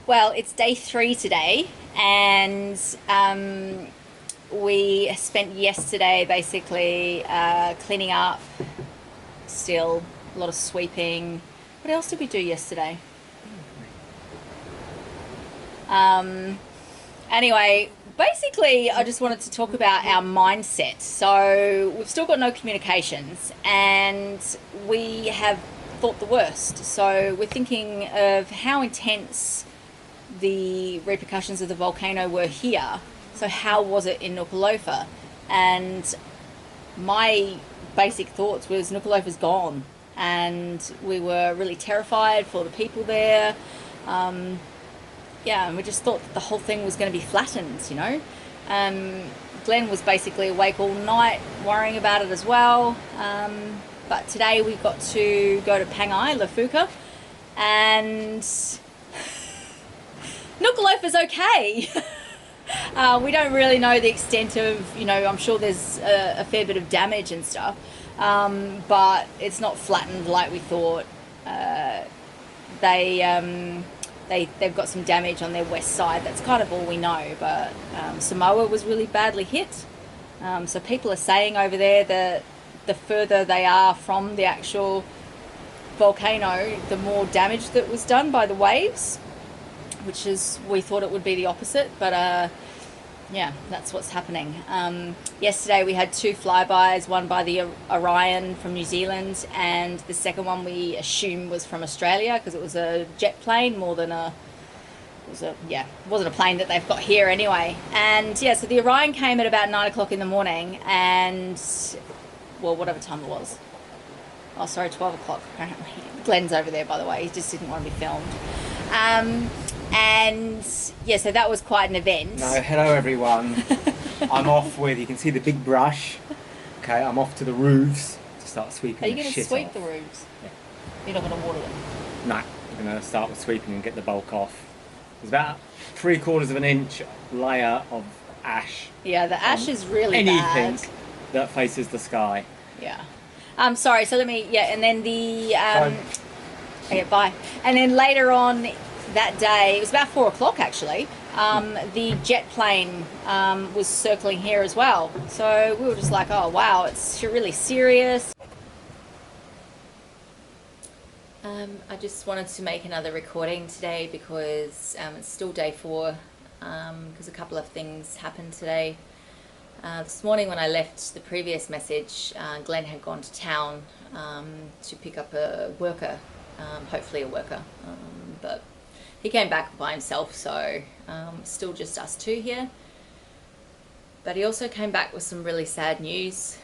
Well, it's day 3 today, and we spent yesterday basically cleaning up, still a lot of sweeping. What else did we do yesterday? Anyway, basically, I just wanted to talk about our mindset. So, we've still got no communications, and we have thought the worst. So, we're thinking of how intense the repercussions of the volcano were here. So, how was it in Nuku'alofa? And my basic thoughts was Nuku'alofa's gone, and we were really terrified for the people there. Yeah, and we just thought that the whole thing was going to be flattened, you know. Glenn was basically awake all night worrying about it as well. But today we got to go to Pangai, Lafuka, and Nuku'alofa's okay. We don't really know the extent of, I'm sure there's a fair bit of damage and stuff, but it's not flattened like we thought. They've got some damage on their west side. That's kind of all we know. But Samoa was really badly hit. So people are saying over there that the further they are from the actual volcano, the more damage that was done by the waves, which is, we thought it would be the opposite. But yeah, that's what's happening. Yesterday we had 2 flybys, one by the Orion from New Zealand, and the second one we assume was from Australia, because it was a jet plane more than it wasn't a plane that they've got here anyway. And yeah, so the Orion came at about 9 o'clock in the morning, and well, whatever time it was. Oh, sorry, 12 o'clock apparently. Glenn's over there, by the way. He just didn't want to be filmed. And yeah, so that was quite an event. No, hello everyone. I'm off with, you can see the big brush. Okay, I'm off to the roofs to start sweeping the shit off. Are you going to sweep the roofs? Yeah. You're not going to water them? No, we're going to start with sweeping and get the bulk off. There's about 3/4 of an inch layer of ash. Yeah, the ash is really anything bad. that faces the sky. Yeah. Sorry, so let me, and then okay, bye. And then later on that day, it was about 4 o'clock actually, the jet plane was circling here as well. So we were just like, oh wow, it's really serious. I just wanted to make another recording today because it's still day 4, because a couple of things happened today. This morning when I left the previous message, Glenn had gone to town to pick up a worker, hopefully a worker, but he came back by himself, so still just us 2 here. But he also came back with some really sad news.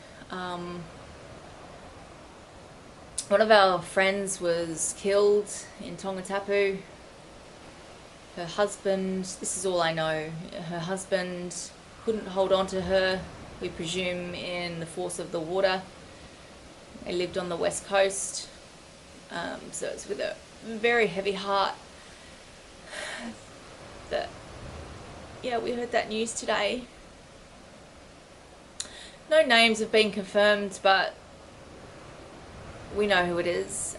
One of our friends was killed in Tongatapu. Her husband, this is all I know, her husband couldn't hold on to her, we presume in the force of the water. They lived on the west coast, so it's with a very heavy heart that, yeah, we heard that news today. No names have been confirmed, but we know who it is.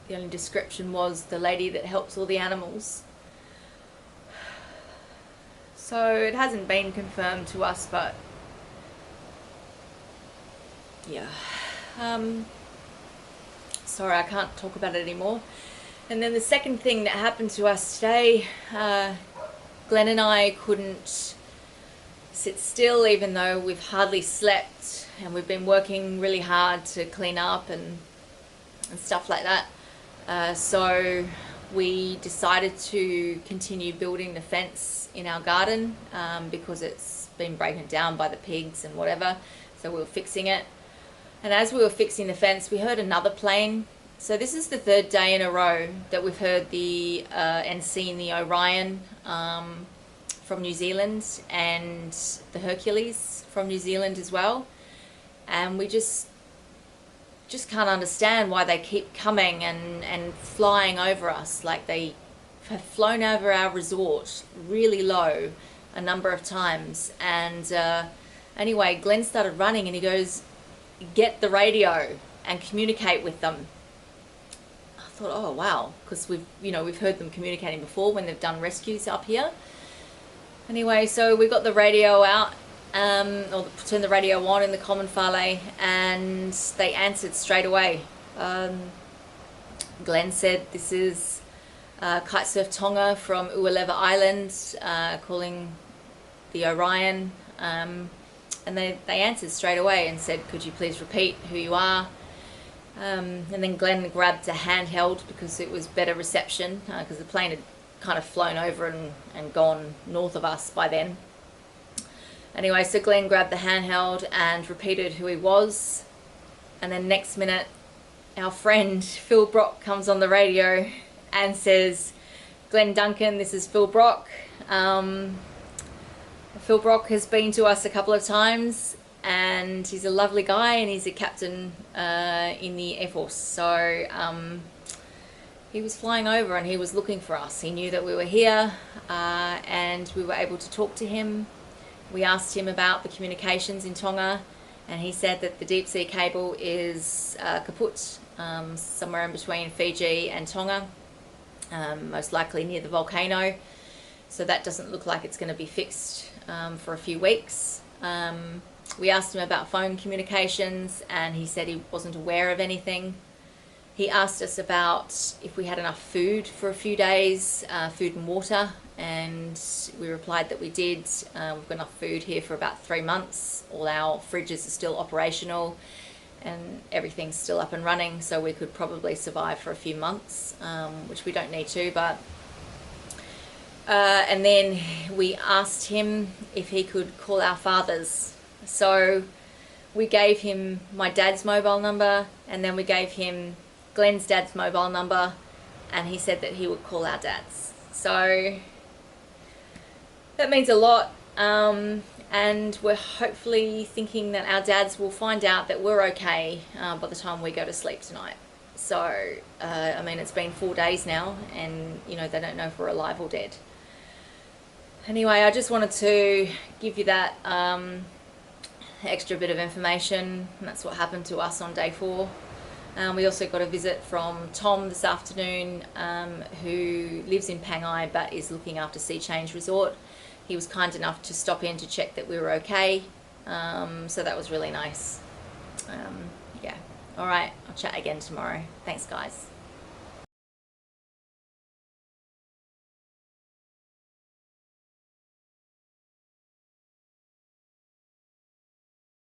The only description was the lady that helps all the animals. So it hasn't been confirmed to us, but yeah. Sorry, I can't talk about it anymore. And then the second thing that happened to us today, Glenn and I couldn't sit still even though we've hardly slept, and we've been working really hard to clean up and stuff like that. So we decided to continue building the fence in our garden because it's been broken down by the pigs and whatever, so we were fixing it. And as we were fixing the fence, we heard another plane. So this is the 3rd day in a row that we've heard and seen the Orion from New Zealand and the Hercules from New Zealand as well. And we just can't understand why they keep coming and flying over us. Like, they have flown over our resort really low a number of times. And anyway, Glenn started running and he goes, get the radio and communicate with them. thought, oh wow, because we've heard them communicating before when they've done rescues up here. Anyway, so we got the radio out, or turned the radio on in the common Fale, and they answered straight away. Glenn said, this is Kitesurf Tonga from Ueleva Island, calling the Orion, and they answered straight away and said, could you please repeat who you are? And then Glenn grabbed a handheld because it was better reception, because the plane had kind of flown over and gone north of us by then. Anyway, so Glenn grabbed the handheld and repeated who he was, and then next minute our friend Phil Brock comes on the radio and says, Glenn Duncan, this is Phil Brock. Phil Brock has been to us a couple of times, and he's a lovely guy, and he's a captain in the Air Force. So he was flying over and he was looking for us. He knew that we were here, and we were able to talk to him. We asked him about the communications in Tonga, and he said that the deep sea cable is kaput, somewhere in between Fiji and Tonga, most likely near the volcano. So that doesn't look like it's going to be fixed for a few weeks. We asked him about phone communications, and he said he wasn't aware of anything. He asked us about if we had enough food for a few days, food and water, and we replied that we did. We've got enough food here for about 3 months. All our fridges are still operational and everything's still up and running, so we could probably survive for a few months, which we don't need to, but and then we asked him if he could call our fathers. So we gave him my dad's mobile number, and then we gave him Glenn's dad's mobile number, and he said that he would call our dads. So that means a lot, and we're hopefully thinking that our dads will find out that we're okay by the time we go to sleep tonight. So I mean, it's been 4 days now, and they don't know if we're alive or dead. Anyway, I just wanted to give you that extra bit of information, and that's what happened to us on day 4. We also got a visit from Tom this afternoon, who lives in Pangai but is looking after Sea Change Resort. He was kind enough to stop in to check that we were okay, so that was really nice. Yeah, alright, I'll chat again tomorrow. Thanks guys.